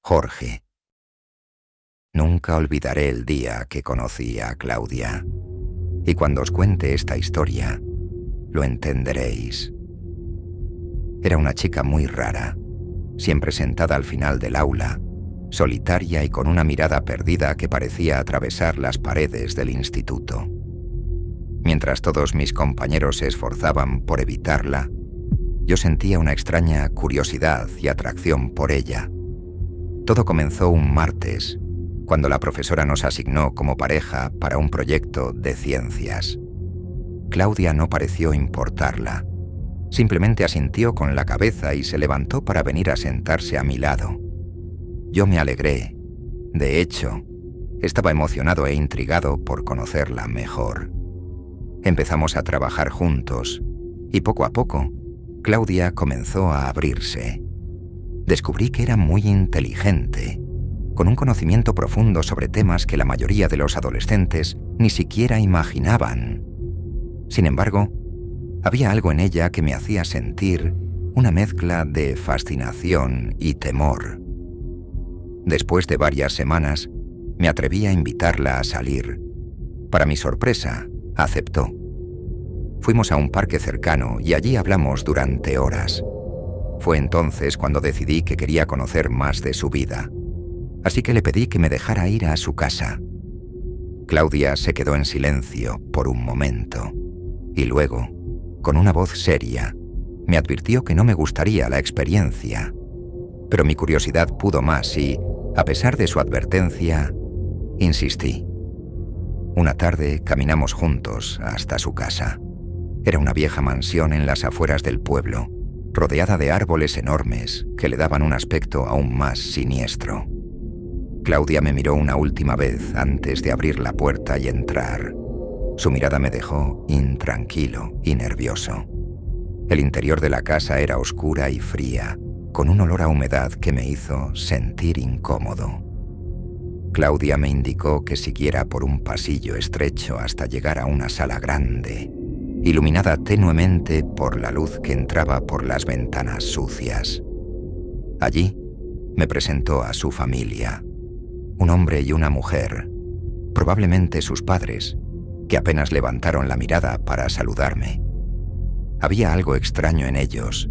Jorge. Nunca olvidaré el día que conocí a Claudia. Y cuando os cuente esta historia, lo entenderéis. Era una chica muy rara, siempre sentada al final del aula, solitaria y con una mirada perdida que parecía atravesar las paredes del instituto. Mientras todos mis compañeros se esforzaban por evitarla, yo sentía una extraña curiosidad y atracción por ella. Todo comenzó un martes, cuando la profesora nos asignó como pareja para un proyecto de ciencias. Claudia no pareció importarla. Simplemente asintió con la cabeza y se levantó para venir a sentarse a mi lado. Yo me alegré. De hecho, estaba emocionado e intrigado por conocerla mejor. Empezamos a trabajar juntos y poco a poco, Claudia comenzó a abrirse. Descubrí que era muy inteligente, con un conocimiento profundo sobre temas que la mayoría de los adolescentes ni siquiera imaginaban. Sin embargo, había algo en ella que me hacía sentir una mezcla de fascinación y temor. Después de varias semanas, me atreví a invitarla a salir. Para mi sorpresa, aceptó. Fuimos a un parque cercano y allí hablamos durante horas. Fue entonces cuando decidí que quería conocer más de su vida. Así que le pedí que me dejara ir a su casa. Claudia se quedó en silencio por un momento y luego, con una voz seria, me advirtió que no me gustaría la experiencia. Pero mi curiosidad pudo más y, a pesar de su advertencia, insistí. Una tarde caminamos juntos hasta su casa. Era una vieja mansión en las afueras del pueblo, rodeada de árboles enormes que le daban un aspecto aún más siniestro. Claudia me miró una última vez antes de abrir la puerta y entrar. Su mirada me dejó intranquilo y nervioso. El interior de la casa era oscura y fría, con un olor a humedad que me hizo sentir incómodo. Claudia me indicó que siguiera por un pasillo estrecho hasta llegar a una sala grande, iluminada tenuemente por la luz que entraba por las ventanas sucias. Allí me presentó a su familia, un hombre y una mujer, probablemente sus padres, que apenas levantaron la mirada para saludarme. Había algo extraño en ellos.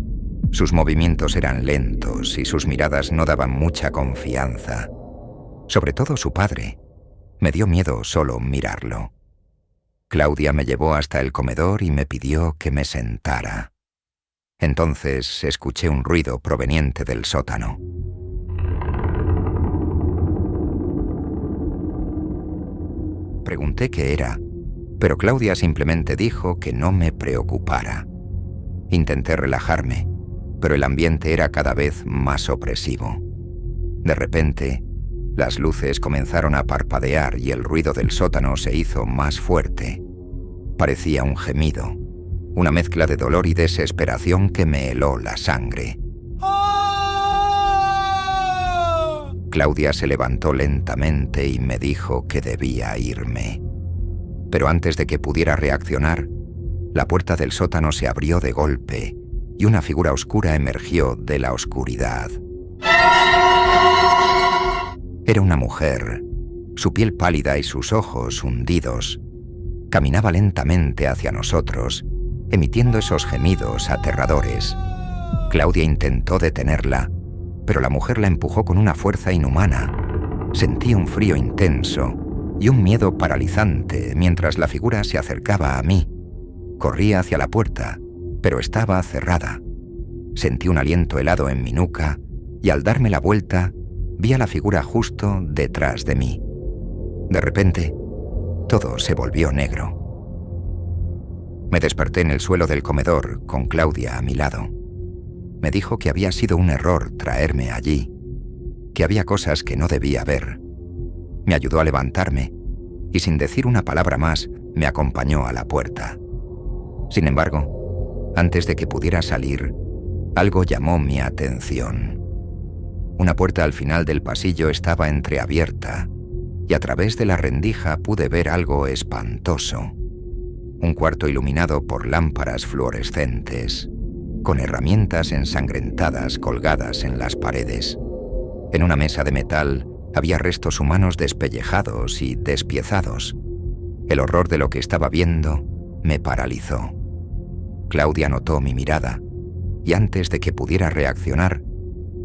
Sus movimientos eran lentos y sus miradas no daban mucha confianza. Sobre todo su padre. Me dio miedo solo mirarlo. Claudia me llevó hasta el comedor y me pidió que me sentara. Entonces escuché un ruido proveniente del sótano. Pregunté qué era, pero Claudia simplemente dijo que no me preocupara. Intenté relajarme, pero el ambiente era cada vez más opresivo. De repente, las luces comenzaron a parpadear y el ruido del sótano se hizo más fuerte. Parecía un gemido, una mezcla de dolor y desesperación que me heló la sangre. Claudia se levantó lentamente y me dijo que debía irme. Pero antes de que pudiera reaccionar, la puerta del sótano se abrió de golpe y una figura oscura emergió de la oscuridad. Era una mujer, su piel pálida y sus ojos hundidos. Caminaba lentamente hacia nosotros, emitiendo esos gemidos aterradores. Claudia intentó detenerla, pero la mujer la empujó con una fuerza inhumana. Sentí un frío intenso y un miedo paralizante mientras la figura se acercaba a mí. Corrí hacia la puerta, pero estaba cerrada. Sentí un aliento helado en mi nuca y al darme la vuelta, vi a la figura justo detrás de mí. De repente, todo se volvió negro. Me desperté en el suelo del comedor con Claudia a mi lado. Me dijo que había sido un error traerme allí, que había cosas que no debía ver. Me ayudó a levantarme y sin decir una palabra más me acompañó a la puerta. Sin embargo, antes de que pudiera salir, algo llamó mi atención. Una puerta al final del pasillo estaba entreabierta y a través de la rendija pude ver algo espantoso. Un cuarto iluminado por lámparas fluorescentes, con herramientas ensangrentadas colgadas en las paredes. En una mesa de metal había restos humanos despellejados y despiezados. El horror de lo que estaba viendo me paralizó. Claudia notó mi mirada y antes de que pudiera reaccionar,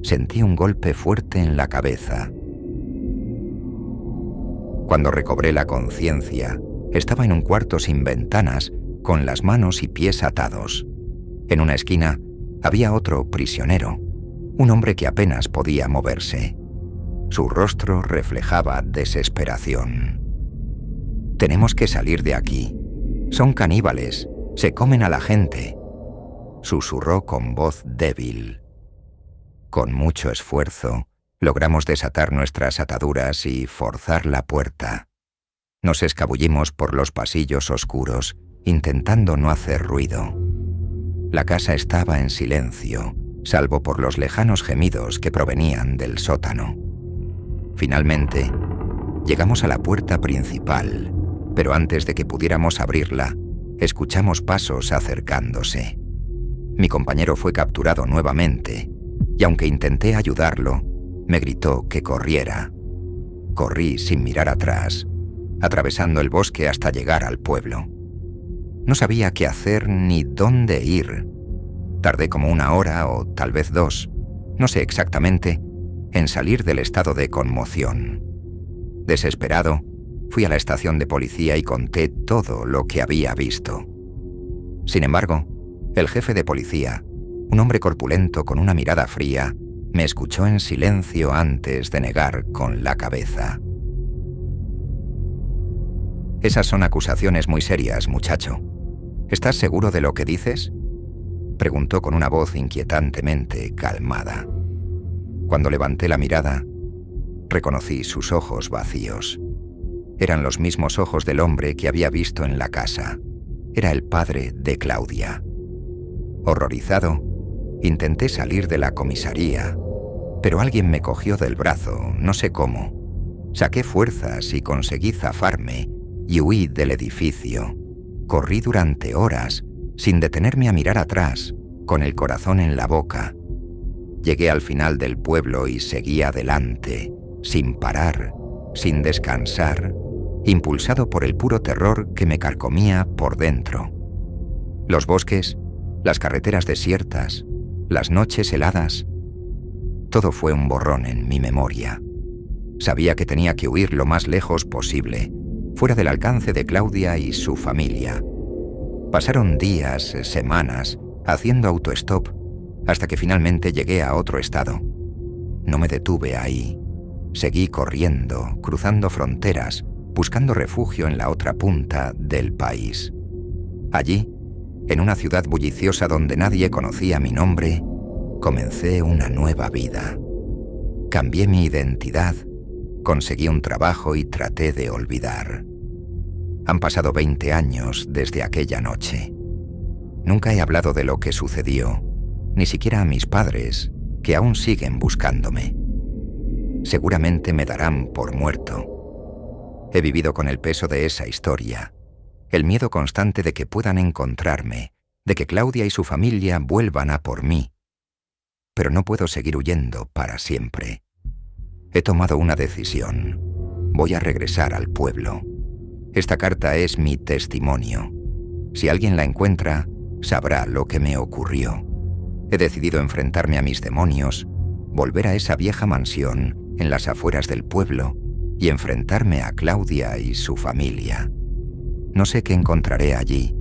sentí un golpe fuerte en la cabeza. Cuando recobré la conciencia, estaba en un cuarto sin ventanas, con las manos y pies atados. En una esquina había otro prisionero, un hombre que apenas podía moverse. Su rostro reflejaba desesperación. «Tenemos que salir de aquí. Son caníbales, se comen a la gente», susurró con voz débil. Con mucho esfuerzo, logramos desatar nuestras ataduras y forzar la puerta. Nos escabullimos por los pasillos oscuros, intentando no hacer ruido. La casa estaba en silencio, salvo por los lejanos gemidos que provenían del sótano. Finalmente, llegamos a la puerta principal, pero antes de que pudiéramos abrirla, escuchamos pasos acercándose. Mi compañero fue capturado nuevamente, y aunque intenté ayudarlo, me gritó que corriera. Corrí sin mirar atrás, atravesando el bosque hasta llegar al pueblo. No sabía qué hacer ni dónde ir. Tardé como 1 hora o tal vez 2, no sé exactamente, en salir del estado de conmoción. Desesperado, fui a la estación de policía y conté todo lo que había visto. Sin embargo, el jefe de policía, un hombre corpulento con una mirada fría, me escuchó en silencio antes de negar con la cabeza. «Esas son acusaciones muy serias, muchacho. ¿Estás seguro de lo que dices?», preguntó con una voz inquietantemente calmada. Cuando levanté la mirada, reconocí sus ojos vacíos. Eran los mismos ojos del hombre que había visto en la casa. Era el padre de Claudia. Horrorizado, intenté salir de la comisaría, pero alguien me cogió del brazo, no sé cómo. Saqué fuerzas y conseguí zafarme y huí del edificio. Corrí durante horas, sin detenerme a mirar atrás, con el corazón en la boca. Llegué al final del pueblo y seguí adelante, sin parar, sin descansar, impulsado por el puro terror que me carcomía por dentro. Los bosques, las carreteras desiertas, las noches heladas, todo fue un borrón en mi memoria. Sabía que tenía que huir lo más lejos posible, fuera del alcance de Claudia y su familia. Pasaron días, semanas, haciendo autostop, hasta que finalmente llegué a otro estado. No me detuve ahí. Seguí corriendo, cruzando fronteras, buscando refugio en la otra punta del país. Allí, en una ciudad bulliciosa donde nadie conocía mi nombre, comencé una nueva vida. Cambié mi identidad, conseguí un trabajo y traté de olvidar. Han pasado 20 años desde aquella noche. Nunca he hablado de lo que sucedió, ni siquiera a mis padres, que aún siguen buscándome. Seguramente me darán por muerto. He vivido con el peso de esa historia, el miedo constante de que puedan encontrarme, de que Claudia y su familia vuelvan a por mí. Pero no puedo seguir huyendo para siempre. He tomado una decisión. Voy a regresar al pueblo. Esta carta es mi testimonio. Si alguien la encuentra, sabrá lo que me ocurrió. He decidido enfrentarme a mis demonios, volver a esa vieja mansión en las afueras del pueblo y enfrentarme a Claudia y su familia. No sé qué encontraré allí,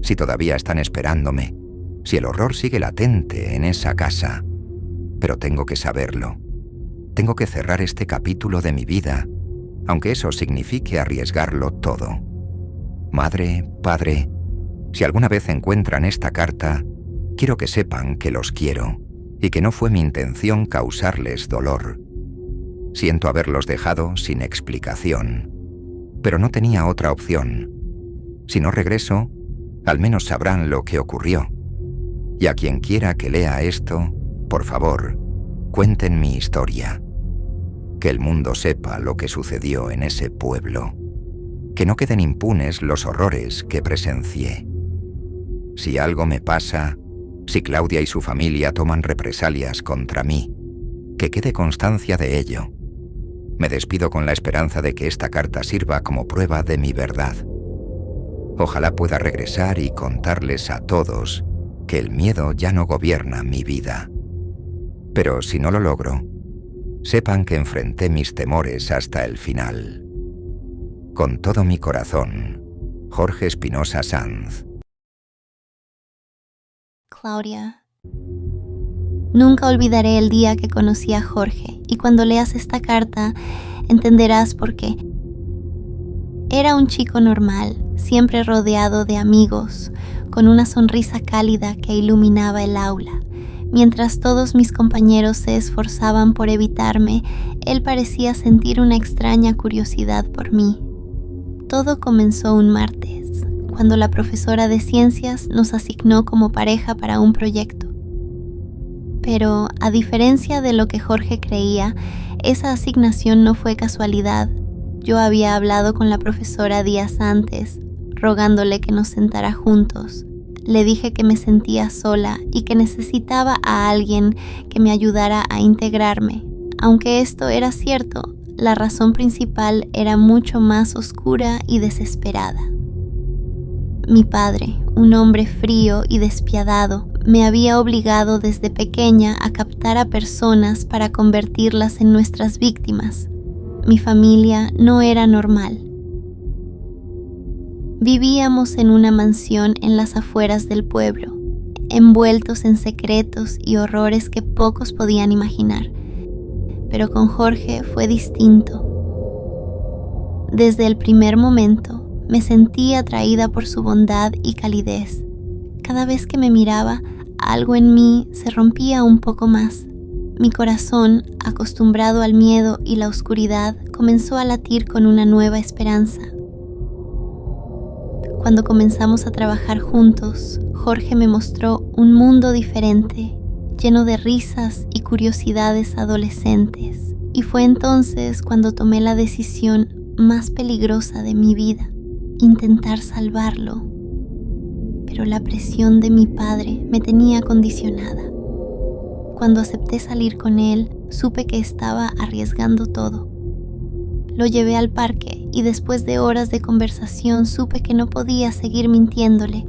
si todavía están esperándome, si el horror sigue latente en esa casa. Pero tengo que saberlo. Tengo que cerrar este capítulo de mi vida, aunque eso signifique arriesgarlo todo. Madre, padre, si alguna vez encuentran esta carta, quiero que sepan que los quiero y que no fue mi intención causarles dolor. Siento haberlos dejado sin explicación, pero no tenía otra opción. Si no regreso, al menos sabrán lo que ocurrió. Y a quien quiera que lea esto, por favor, cuenten mi historia. Que el mundo sepa lo que sucedió en ese pueblo. Que no queden impunes los horrores que presencié. Si algo me pasa, si Claudia y su familia toman represalias contra mí, Que quede constancia de ello. Me despido con la esperanza de que esta carta sirva como prueba de mi verdad. Ojalá pueda regresar y contarles a todos que el miedo ya no gobierna mi vida. Pero si no lo logro, sepan que enfrenté mis temores hasta el final. Con todo mi corazón, Jorge Espinosa Sanz. Claudia, nunca olvidaré el día que conocí a Jorge, y cuando leas esta carta entenderás por qué. Era un chico normal, siempre rodeado de amigos, con una sonrisa cálida que iluminaba el aula. Mientras todos mis compañeros se esforzaban por evitarme, él parecía sentir una extraña curiosidad por mí. Todo comenzó un martes, cuando la profesora de ciencias nos asignó como pareja para un proyecto. Pero, a diferencia de lo que Jorge creía, esa asignación no fue casualidad. Yo había hablado con la profesora días antes, rogándole que nos sentara juntos. Le dije que me sentía sola y que necesitaba a alguien que me ayudara a integrarme. Aunque esto era cierto, la razón principal era mucho más oscura y desesperada. Mi padre, un hombre frío y despiadado, me había obligado desde pequeña a captar a personas para convertirlas en nuestras víctimas. Mi familia no era normal. Vivíamos en una mansión en las afueras del pueblo, envueltos en secretos y horrores que pocos podían imaginar. Pero con Jorge fue distinto. Desde el primer momento me sentí atraída por su bondad y calidez. Cada vez que me miraba, algo en mí se rompía un poco más. Mi corazón, acostumbrado al miedo y la oscuridad, comenzó a latir con una nueva esperanza. Cuando comenzamos a trabajar juntos, Jorge me mostró un mundo diferente, lleno de risas y curiosidades adolescentes. Y fue entonces cuando tomé la decisión más peligrosa de mi vida: intentar salvarlo. Pero la presión de mi padre me tenía condicionada. Cuando acepté salir con él, supe que estaba arriesgando todo. Lo llevé al parque y después de horas de conversación supe que no podía seguir mintiéndole.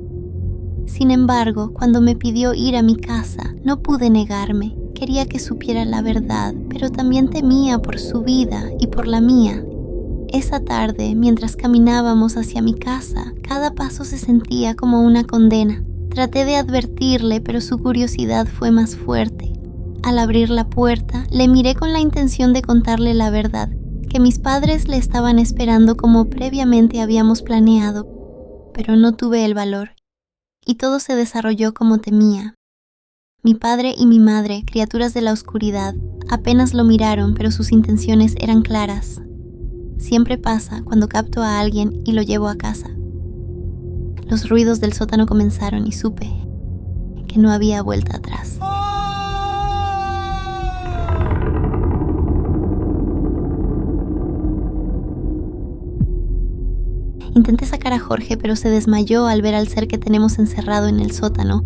Sin embargo, cuando me pidió ir a mi casa, no pude negarme. Quería que supiera la verdad, pero también temía por su vida y por la mía. Esa tarde, mientras caminábamos hacia mi casa, cada paso se sentía como una condena. Traté de advertirle, pero su curiosidad fue más fuerte. Al abrir la puerta, le miré con la intención de contarle la verdad, que mis padres le estaban esperando como previamente habíamos planeado, pero no tuve el valor, y todo se desarrolló como temía. Mi padre y mi madre, criaturas de la oscuridad, apenas lo miraron, pero sus intenciones eran claras. Siempre pasa cuando capto a alguien y lo llevo a casa. Los ruidos del sótano comenzaron y supe que no había vuelta atrás. Intenté sacar a Jorge, pero se desmayó al ver al ser que tenemos encerrado en el sótano.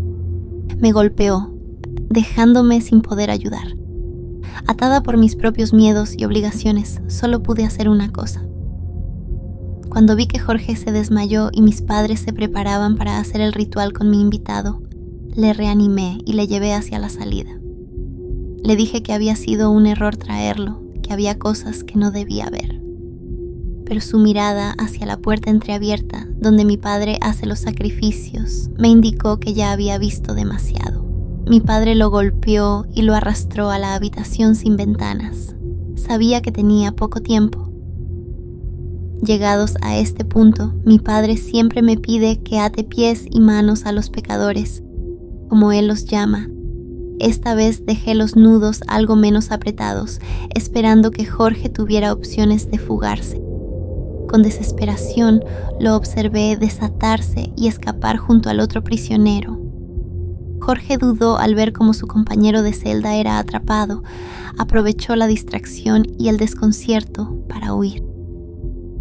Me golpeó, dejándome sin poder ayudar. Atada por mis propios miedos y obligaciones, solo pude hacer una cosa. Cuando vi que Jorge se desmayó y mis padres se preparaban para hacer el ritual con mi invitado, le reanimé y le llevé hacia la salida. Le dije que había sido un error traerlo, que había cosas que no debía ver. Pero su mirada hacia la puerta entreabierta, donde mi padre hace los sacrificios, me indicó que ya había visto demasiado. Mi padre lo golpeó y lo arrastró a la habitación sin ventanas. Sabía que tenía poco tiempo. Llegados a este punto, mi padre siempre me pide que ate pies y manos a los pecadores, como él los llama. Esta vez dejé los nudos algo menos apretados, esperando que Jorge tuviera opciones de fugarse. Con desesperación lo observé desatarse y escapar junto al otro prisionero. Jorge dudó al ver cómo su compañero de celda era atrapado. Aprovechó la distracción y el desconcierto para huir.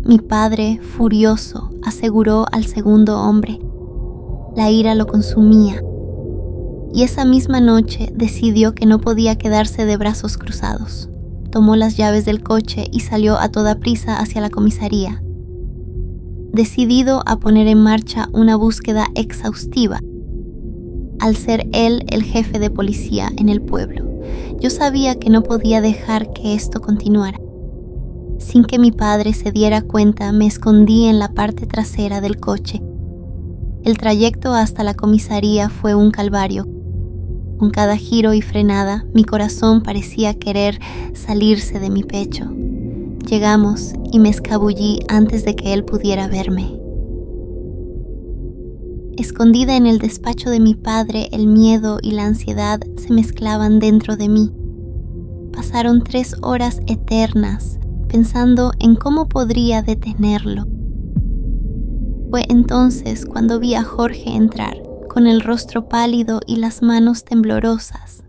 Mi padre, furioso, aseguró al segundo hombre. La ira lo consumía. y esa misma noche decidió que no podía quedarse de brazos cruzados. Tomó las llaves del coche y salió a toda prisa hacia la comisaría, decidido a poner en marcha una búsqueda exhaustiva. Al ser él el jefe de policía en el pueblo, yo sabía que no podía dejar que esto continuara. Sin que mi padre se diera cuenta, me escondí en la parte trasera del coche. El trayecto hasta la comisaría fue un calvario. Con cada giro y frenada, mi corazón parecía querer salirse de mi pecho. Llegamos y me escabullí antes de que él pudiera verme. Escondida en el despacho de mi padre, el miedo y la ansiedad se mezclaban dentro de mí. Pasaron 3 horas eternas pensando en cómo podría detenerlo. Fue entonces cuando vi a Jorge entrar, con el rostro pálido y las manos temblorosas.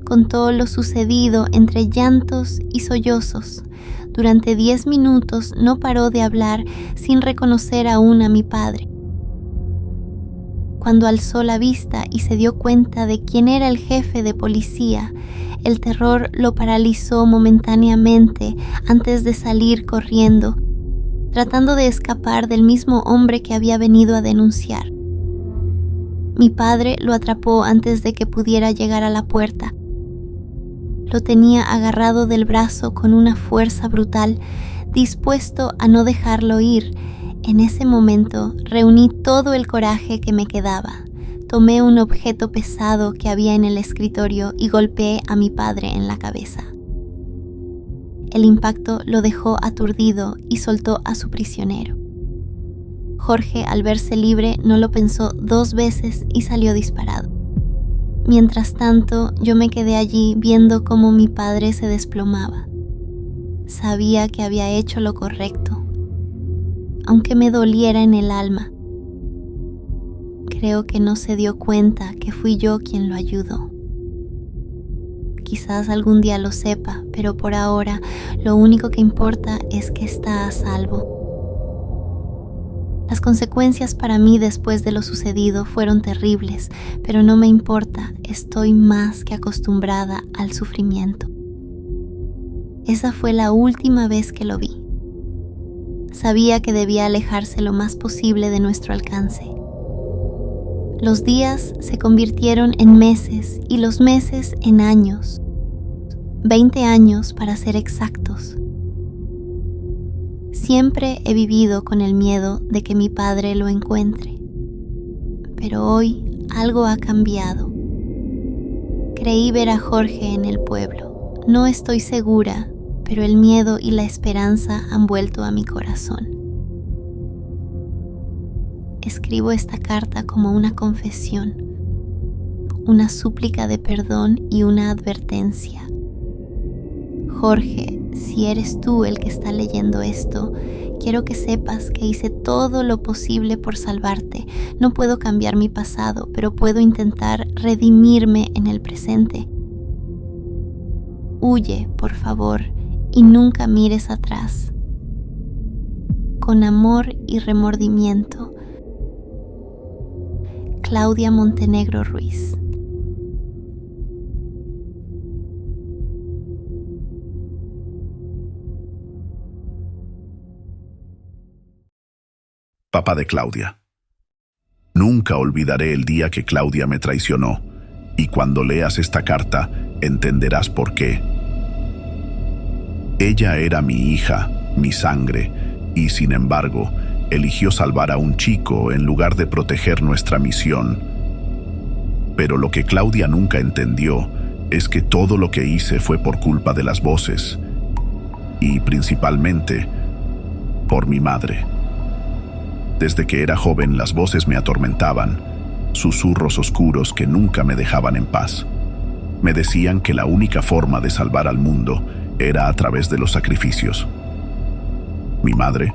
Contó lo sucedido entre llantos y sollozos. Durante 10 minutos no paró de hablar sin reconocer aún a mi padre. Cuando alzó la vista y se dio cuenta de quién era el jefe de policía, el terror lo paralizó momentáneamente antes de salir corriendo, tratando de escapar del mismo hombre que había venido a denunciar. Mi padre lo atrapó antes de que pudiera llegar a la puerta. Lo tenía agarrado del brazo con una fuerza brutal, dispuesto a no dejarlo ir. En ese momento reuní todo el coraje que me quedaba. Tomé un objeto pesado que había en el escritorio y golpeé a mi padre en la cabeza. El impacto lo dejó aturdido y soltó a su prisionero. Jorge, al verse libre, no lo pensó 2 veces y salió disparado. Mientras tanto, yo me quedé allí viendo cómo mi padre se desplomaba. Sabía que había hecho lo correcto, aunque me doliera en el alma. Creo que no se dio cuenta que fui yo quien lo ayudó. Quizás algún día lo sepa, pero por ahora lo único que importa es que está a salvo. Las consecuencias para mí después de lo sucedido fueron terribles, pero no me importa, estoy más que acostumbrada al sufrimiento. Esa fue la última vez que lo vi. Sabía que debía alejarse lo más posible de nuestro alcance. Los días se convirtieron en meses y los meses en años. 20 años para ser exactos. Siempre he vivido con el miedo de que mi padre lo encuentre. Pero hoy algo ha cambiado. Creí ver a Jorge en el pueblo. No estoy segura, pero el miedo y la esperanza han vuelto a mi corazón. Escribo esta carta como una confesión, una súplica de perdón y una advertencia. Jorge, si eres tú el que está leyendo esto, quiero que sepas que hice todo lo posible por salvarte. No puedo cambiar mi pasado, pero puedo intentar redimirme en el presente. Huye, por favor, y nunca mires atrás. Con amor y remordimiento, Claudia Montenegro Ruiz. Papá de Claudia. Nunca olvidaré el día que Claudia me traicionó, y cuando leas esta carta entenderás por qué. Ella era mi hija, mi sangre, y sin embargo, eligió salvar a un chico en lugar de proteger nuestra misión. Pero lo que Claudia nunca entendió es que todo lo que hice fue por culpa de las voces, y principalmente por mi madre. Desde que era joven, las voces me atormentaban, susurros oscuros que nunca me dejaban en paz. Me decían que la única forma de salvar al mundo era a través de los sacrificios. Mi madre,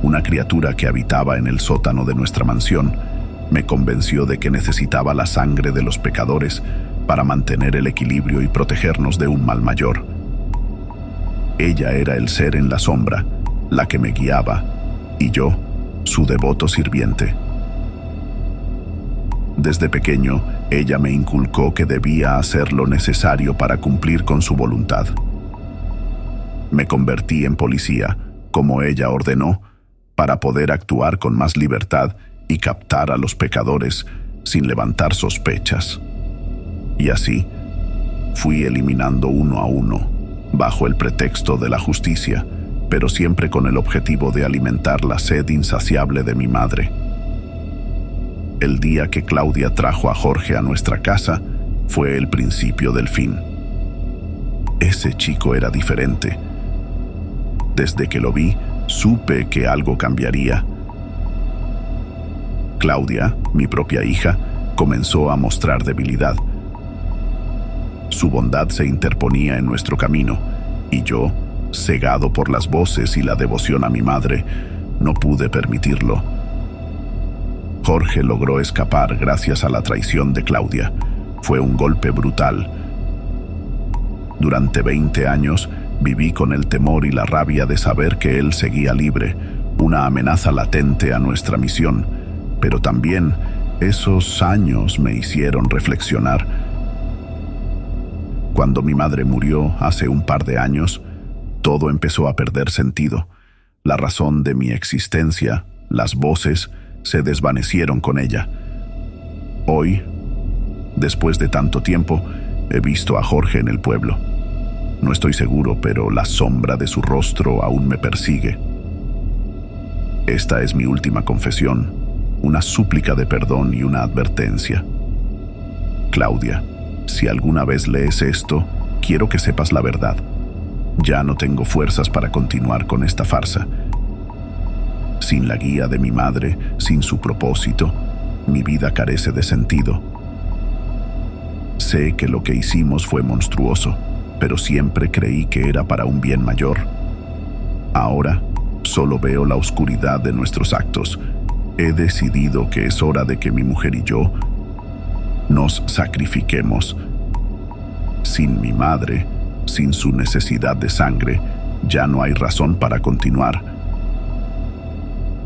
una criatura que habitaba en el sótano de nuestra mansión, me convenció de que necesitaba la sangre de los pecadores para mantener el equilibrio y protegernos de un mal mayor. Ella era el ser en la sombra, la que me guiaba, y yo, su devoto sirviente. Desde pequeño, Ella me inculcó que debía hacer lo necesario para cumplir con su voluntad. Me convertí en policía, como ella ordenó, para poder actuar con más libertad y captar a los pecadores sin levantar sospechas. Y así, fui eliminando uno a uno, bajo el pretexto de la justicia, pero siempre con el objetivo de alimentar la sed insaciable de mi madre. El día que Claudia trajo a Jorge a nuestra casa fue el principio del fin. Ese chico era diferente. Desde que lo vi, supe que algo cambiaría. Claudia, mi propia hija, comenzó a mostrar debilidad. Su bondad se interponía en nuestro camino, y yo, cegado por las voces y la devoción a mi madre, no pude permitirlo. Jorge logró escapar gracias a la traición de Claudia. Fue un golpe brutal. Durante 20 años viví con el temor y la rabia de saber que él seguía libre, una amenaza latente a nuestra misión, pero también esos años me hicieron reflexionar. Cuando mi madre murió hace un par de años, todo empezó a perder sentido. La razón de mi existencia, las voces, se desvanecieron con ella. Hoy, después de tanto tiempo, he visto a Jorge en el pueblo. No estoy seguro, pero la sombra de su rostro aún me persigue. Esta es mi última confesión, una súplica de perdón y una advertencia. Claudia, si alguna vez lees esto, quiero que sepas la verdad. Ya no tengo fuerzas para continuar con esta farsa. Sin la guía de mi madre, sin su propósito, mi vida carece de sentido. Sé que lo que hicimos fue monstruoso, pero siempre creí que era para un bien mayor. Ahora, solo veo la oscuridad de nuestros actos. He decidido que es hora de que mi mujer y yo nos sacrifiquemos. Sin mi madre, sin su necesidad de sangre, ya no hay razón para continuar.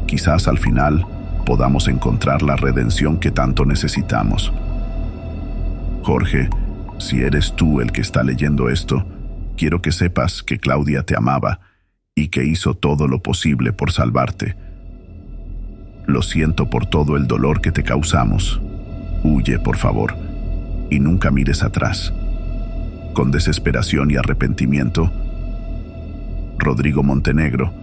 Quizás al final podamos encontrar la redención que tanto necesitamos. Jorge, si eres tú el que está leyendo esto, quiero que sepas que Claudia te amaba y que hizo todo lo posible por salvarte. Lo siento por todo el dolor que te causamos. Huye, por favor, y nunca mires atrás. Con desesperación y arrepentimiento, Rodrigo Montenegro,